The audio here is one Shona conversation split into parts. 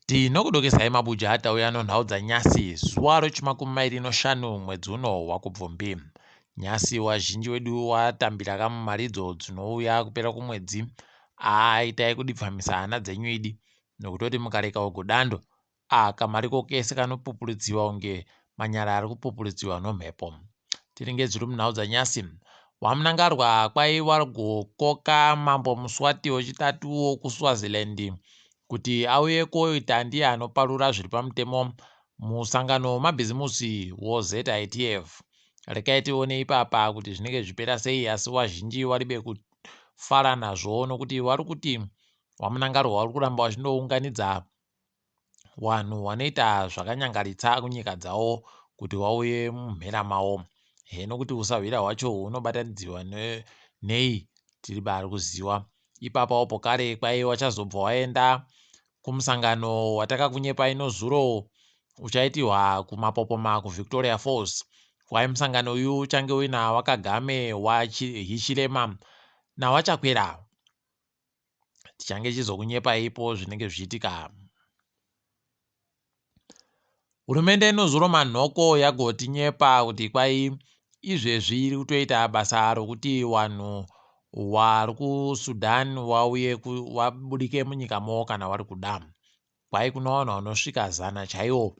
Tinokudokesai mabuja atauya nonhau dzanyasi zuva rochimakumi mwedzi uno waKubvumbi. Nyasi wazhinji wedu watambira kamumaridzo dzinouya kupera kumwedzi. Itai kudipfamisa hana dzenyu idi nokutoti mukareka ugo dando kamariko kese kanopupurudziwa unge manyara ari kupupurudziwa nomhepo. Tiri ngedziri munhau dzanyasi. Wamunangarwa kwaiwagokoka mambo Mswati wechitatu kuSwaziland kuti auye koita ndiye anoparura zviri pamutemo musangano wemabhizimusi woZITF. Rekai tione ipapa kuti zvinenge zvipera sei, asi wazhinji waribe kufara nazvo nokuti wari kuti wamunangarwa wari kuramba wachindounganidza vanhu vanoita zvakanyangaritsa kunyika dzavo kuti wauye mumhera mavo. Nokuti usahwira hwacho hunobatanidziwa nei tiri bari kuziva. Ipapa opo kare kwai wachazobva waenda kumusangano watakakunyepai nozuro uchaitirwa kumapopoma kuVictoria Falls. Kwai musangano uyu uchange uina wakagame waHichilema nawachakwera. Tichange chizokunyepai ipo zvinenge zvichiitika. Hurumende inozuro manhoko yagotinyepa kuti kwai izvezvi iri kutoita basa rokuti vanhu vari kuSudan wabudike munyika mavo kana vari kuda. Kwai kuna vanhu vanosvika 100 chaiwo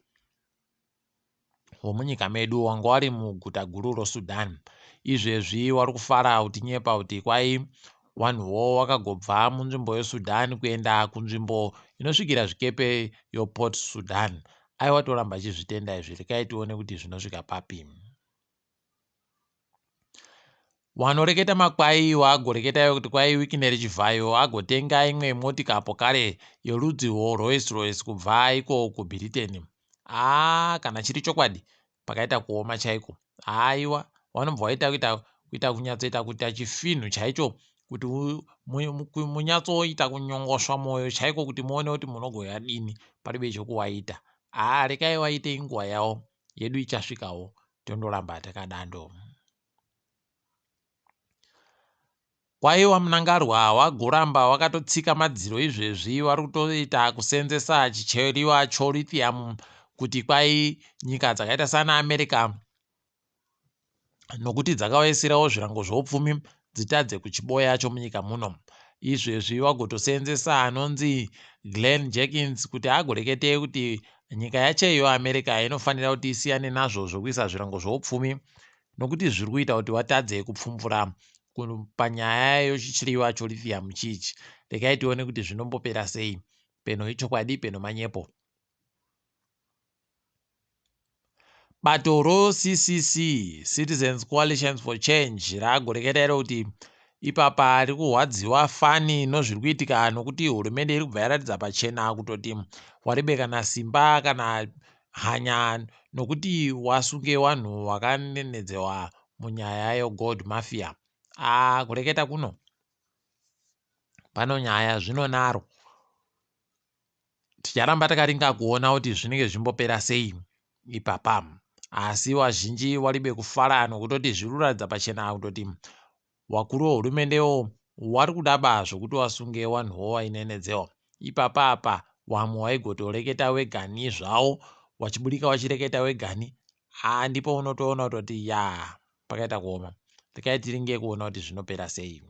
vomunyika medu wanga wari muguta guru roSudan. Izvezvi wari kufara kutinyepa kuti kwai vanhuwo wakagobva munzvimbo yeSudan kuenda kunzvimbo inosvikira zvikepe yoPort Sudan. Aiwatoramba achizvitenda izvi. Rekai tione kuti zvinosvika papi. Wanoreketa makwai wagoreketayo kuti kwai Wicknell Chivayo agotenga imwe mwotika apo kare yorudzi Royce kubva iko kuBulletin. Kana chiri chokwadi pakaita kuoma chaiko. Aiwa wanobva waita kuita kunyatsoita kuita chifinhu chaicho kuti munyatsoita kunyongosva mwoyo chaiko kuti muone kuti munogoya dini paribe chokuwaita. Rekai waite nguva yavo yedu ichasvikawo tondoramba takadando. Kwai wamunangarwa wagoramba wakatotsika madziro izvezvi wari kutoita kusenzesa chicheriwa choLithium kuti kwai nyika dzakaita sana America nokuti dzakawaisirawo zvirango zvoupfumi dzitadze kuchiboya chomunyika muno. Izvezvi wagotosenzesa anonzi Glenn Jenkins kuti agorekete kuti nyika yacheyo America inofanira kuti isiyane nazvo zvokuisa zvirango zvoupfumi nokuti zviri kuita kuti watadze kupfumvura panyaya yochichiriwa choLithium chichi. Rekai tione kuti zvinombopera sei, peno ichokwadi peno manyepo. Bato roCCC Citizens Coalition for Change ragoreketa kuti ipapa ari kuhwadziwa fani nozviri kuitika nokuti hurumende iri kubva yaratidza pachena kutoti waribe kana simba kana hanya nokuti wasunge vanhu vakanenedzewa munyaya yegold mafia. Kureketa kuno pano nyaya zvinonaro. Ticharamba takaringa kuona kuti zvinenge zvimbopera sei ipapa. Asi wazhinji waribe kufara nokutoti zviri kuratidza pachena kutoti wakuru wehurumende wari kudaba zvokuti wasunge vanhuwo vainenedzewa. Ipapa apa wamwe waigotoreketa wegani zvavo wachibudika wachireketa wegani. Ndipo unotoona kutoti pakaita kuoma. Rekai tiringe kuona kuti zvinopera sei.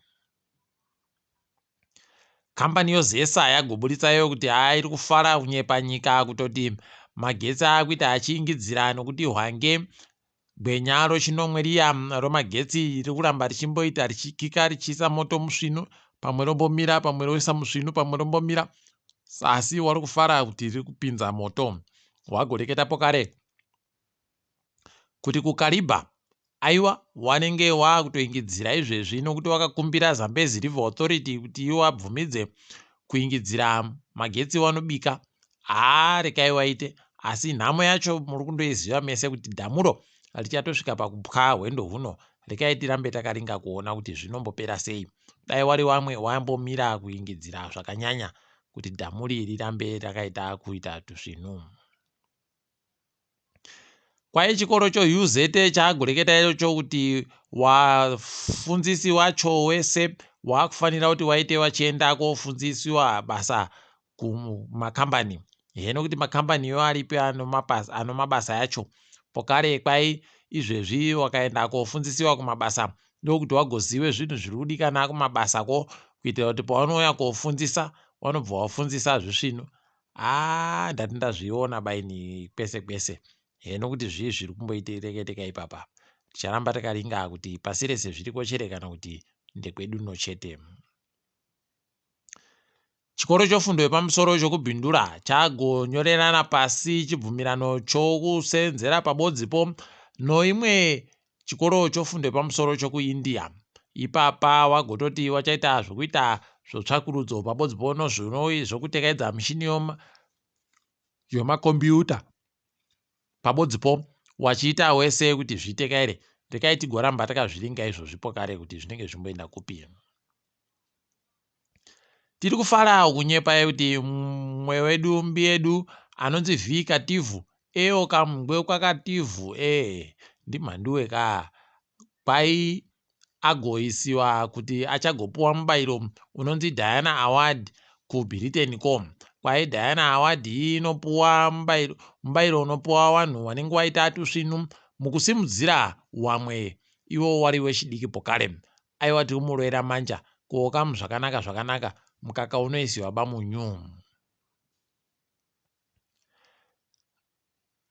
Kambani yoZesa yagobuditsayo kuti iri kufara kunyepa nyika kutoti magetsi akuita achiingidzira nokuti hwange gwenya rochinomweria romagetsi riri kuramba richimboita richikika richiisa moto musvinu, pamwe rombomira, pamwe roisa musvinu, pamwe rombomira. Asi wari kufara kuti riri kupinza moto. Wagoreketapo kare kuti kuKariba aiwa wanenge wakutoingidzira izvezvi nokuti wakakumbira Zambezi River Authority kuti wabvumidze kuingidzira magetsi wanobika. Rekai waite, asi nhamo yacho muri kundoiziva mese kuti dhamuro richatosvika pakupwa hwendo huno. Rekai tirambe takaringa kuona kuti zvinombopera sei. Dai wari wamwe wambomira kuingidzira zvakanyanya kuti dhamuri rirambe rakaita kuita tuzvinhu. Kwai chikoro choUZ chagoreketa icho kuti wafundzisi wacho wese wakufanira kuti waite wachienda kofundzisiwa basa kumakambani. heno kuti makambaniyo aripo anomabasa yacho pokare kwai izvezvi wakaenda kofundzisiwa kumabasa ndokuti wagoziwe zvinhu zviri kudikana kumabasako kuitira kuti pawanouya kofundzisa wanobva wafundzisa zvisvino. Ndati ndazviona baini kwese kwese. Heno kuti zvii zviri kumboitekeka ipapa, ticharamba takaringa kuti pasi rese zviriko chere kana kuti ndekwedu nochete. Chikoro chofundo yepamusoro chokubhindura chagonyorerana pasi chibvumirano chokusenzera pabodzipo noimwe chikoro chofundo yepamusoro chokuIndia. Ipapa wagototi wachaita zvokuita zvotsvakurudzo pabodzipo zvokutekedza mishini yomakombiyuta pabodzipo wachiita wese kuti zvitekaire. Rekai tigoramba takazviringa izvozvipo kare kuti zvinenge zvimboenda kupi. Tiri kufara kunyepa kuti mumwe wedu mbiedu anonzi vikativhu kamungwe kwakativhu ndiMhanduwe kwai agoisiwa kuti achagopuwa mubairo unonzi Diana Award kuBritain. Kwai Diana Award iyi inopuwa mubairo unopuwa vanhu vanenge vaita tusvinu mukusimudzira wamwe iwo wari wechidiki pokare. Aiwa tiri kumurwera manja kuokamu zvakanaka mukaka unoisiwa bamunyu.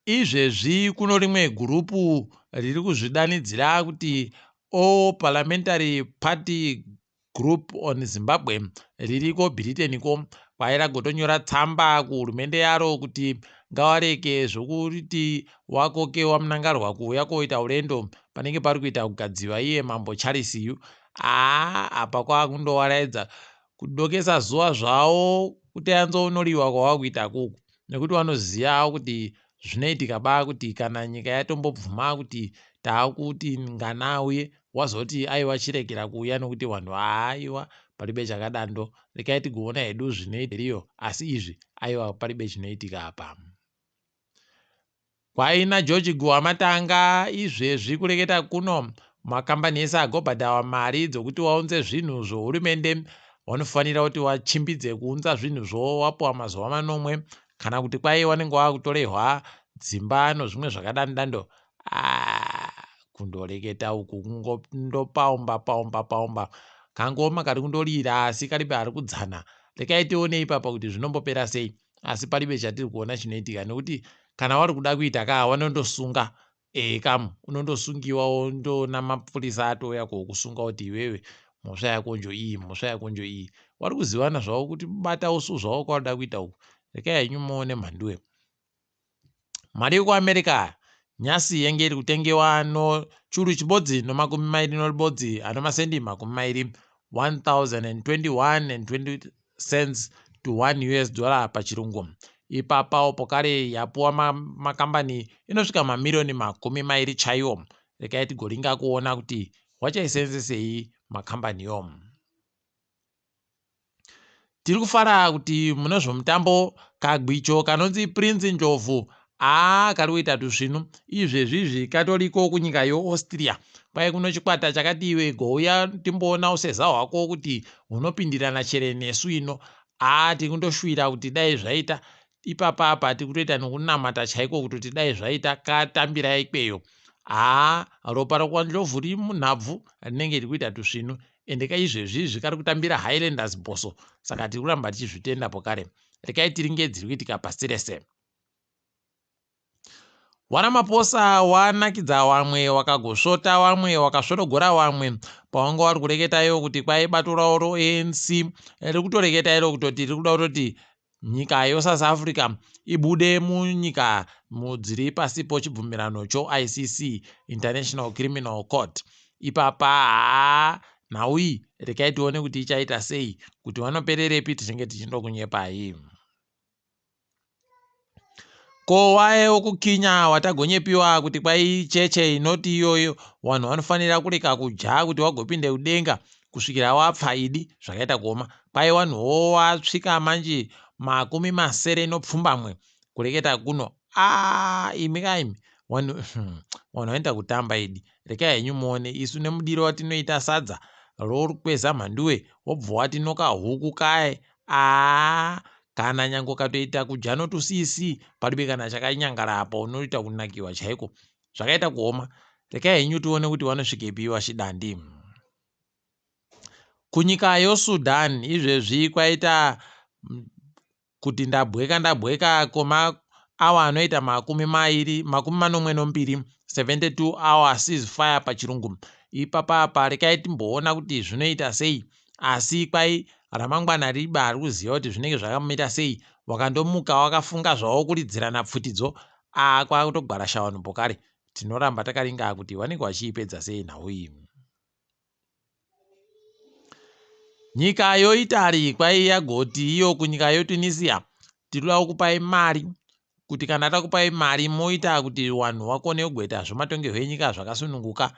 Izvezvi kuno rimwe gurupu riri kuzvidanidzira kuti Parliamentary Party Group on Zimbabwe ririko Britain kwai ragotonyora tsamba kuhurumende yaro kuti ngawareke zvokuti wakokewa munangarwa kuuya koita urendo panenge pari kuita kugadziwa iye mambo Charles yu. Apa kwakundowaraidza kudokesa zuva zvavo kuti anzonoriwa kwavakuita kuku, nekuti vanoziva kuti zvinoitika kuti kana nyika yatombobvuma kuti taakuti nganauye wazoti aiwa chirekera kuuya nokuti vanhu aiwa paribe chakadando. Rekai tigoona hedu zvinoiteriyo, asi izvi aiwa paribe chinoitika apa. Kwaina George Guamatanga izvezvi kureketa kuno makambani ese agobhadhawa mari dzokuti waunze zvinhu zvohurumende wanofanira kuti wachimbidze kuunza zvinhu zvo wapuwa mazuva manomwe, kana kuti kwai wanenge wakutorehwa dzimba nozvimwe zvakadandando. Kundoreketa uku kundopaumba kangoma kari kundorira asi karibe ari kudzana. Rekai tione ipapa kuti zvinombopera sei, asi paribe chatiri kuona chinoitika nekuti kana wari kuda kuita wanondosunga unondosungiwa wondona mapurisa atouya kokusunga kuti iwewe mhosva yako njo iyi. Wari kuzivana zvavo kuti bata usu zvavo kwauda kuita uku. Rekai henyu muone Mhanduwe. Mari yekuAmerica nyasi yenge iri kutengewa churu chibodzi no20 noribodzi anomasendi 20, 1021.20 cents to $1 pachirungu. Ipapa pokare yapuwa makambani inosvika mamirioni 20 chaiwo. Rekai tigoringa kuona kuti wachaisenzesei makambani yo. Tiri kufara kuti mune zvomutambo kagwicho kanonzi Prince Njovu kari kuita tusvinu izvezvizvi katoriko kunyika yoAustria. Kwai kuno chikwata chakati iwe gouya timboona useza hwako kuti hunopindirana chere nesu ino. Tiri kundoshuvira kuti dai zvaita ipapa apa tiri kutoita nokunamata chaiko kuti dai zvaita katambira ikweyo. Ropa rokwanjovu riri munhabvu rinenge riri kuita tusvinu, ende kaizvezvi kari kutambira Highlanders boso, saka tiri kuramba tichizvitenda pokare. Rekai tiringe dziri kuitika pasi rese. Wanamaposa wanakidza wamwe, wakagosvota wamwe, wakasvodogora wamwe pawanga wari kureketayo kuti kwai bato ravo roANC riri kutoreketa iro kutoti riri kuda kutoti nyika yoSouth Africa ibude munyika dziri pasi pochibvumirano choICC, International Criminal Court. Ipapa nhau iyi rekai tione kuti ichaita sei, kuti vanopererepi tinenge tichindokunyepai. Ko waye wokukinya watagonyepiwa kuti kwai cheche inoti iyoyo vanhu vanofanira kureka kuja kuti wagopinde kudenga kusvikira wapfa idi zvakaita kuoma. Kwai vanhuwo wasvika manje 70 kureketa kuno. Imi kaimi vanhu vanoenda kutamba idi. Rekai henyu muone isu nemudiro watinoita sadza rokweza Mhanduwe wobva watinoka huku kaye. kana nyango katoita kujano tusisi palibe kana chakanyangara apa unoita kunakiwa chaiko zvakaita kuoma. Rekai henyu tuone kuti vanosvikepi vachidandi. Kunyika yoSudan izvezvi kwaita kuti ndabweka koma awa anoita 22 72 hours ceasefire pachirungu. Ipapa rekai timboona kuti zvinoita sei, asi kwai ramangwana riba ari kuziva kuti zvinenge zvakamita sei. Wakandomuka wakafunga zvawo kuridzirana pfutidzo kwakutogara shawanumbo kare. Tinoramba takaringa kuti vanenge vachiipedza sei nhau iyi. Nyika yoItali kwai yagoti iyo kunyika yoTunisia tinoda kukupai mari kuti kana takupai mari moita kuti vanhu vakone kugoita zvomatongerwo enyika zvakasununguka.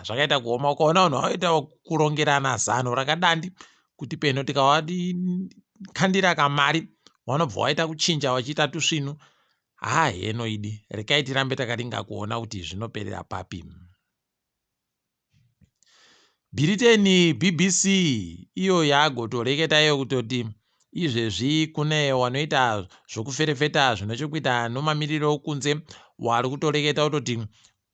Zvakaita kuoma. Ukaona vanhu vaita kurongerana zano rakadandi kuti peno tikavakandira kamari vanobva vaita kuchinja vachiita tusvinu. Henoidi rekai tirambe takaringa kuona kuti zvinoperera papi. Bulletin BBC iyo yagotoreketa iyo kutoti izvezvi kune wanoita zvokuferefeta zvinochokuita nomamiriro okunze wari kutoreketa kutoti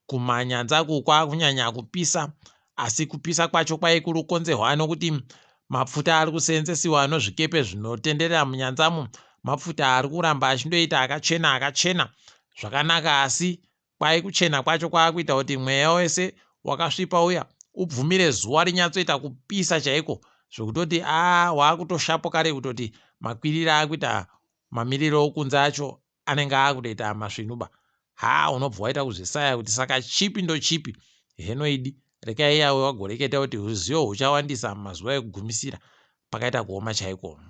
kumanyanza kukwa kunyanya kupisa, asi kupisa kwacho kwai kurukonzerwa nokuti mafuta ari kuseenzesiwa nozvikepe zvinotenderera munyanzamo mafuta ari kuramba achindoita akachena zvakanaka, asi kwai kuchena kwacho kwakuita kuti mweya wese wakasvipa uya ubvumire zuva rinyatsoita kupisa chaiko zvokutoti wakutoshapo kare kutoti makwirira akuita mamiriro okunze acho anenge akutoita masvinuba. Unobva waita kuzvisaya kuti saka chipi ndo chipi. Henoidi rekai yawe wagoreketa kuti ruzivo huchawandisa mazuva ekugumisira. Pakaita kuoma chaiko.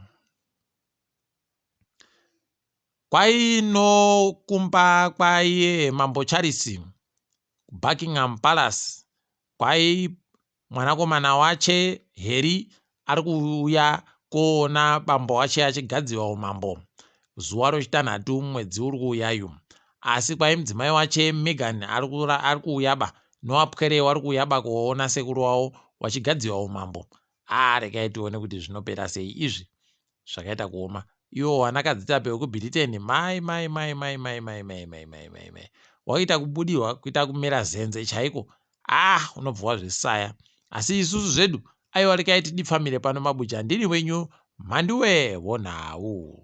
Kwai nokumba kwaiye mambo Charles Buckingham Palace kwai mwanakomana wache Harry ari kuuya kuona bambo wache achigadzirwa umambo zuva rochitanhatu mwedzi uri kuuyayo, asi kwai mudzimai wache Meghan ari kuuyaba noapwere wari kuuyaba kuona sekuru wavo wachigadzirwa umambo. Rekai tione kuti zvinopera sei izvi. Zvakaita kuoma. Iwo wanakadzita pekubhiriten mai waita kubudirwa kuita kumera zenze chaiko. Unobva wazvisaya. Asi isusu zvedu aiwa rekai tidipfamire pano mabuja. Ndiri wenyu Mhanduwe WeNhau.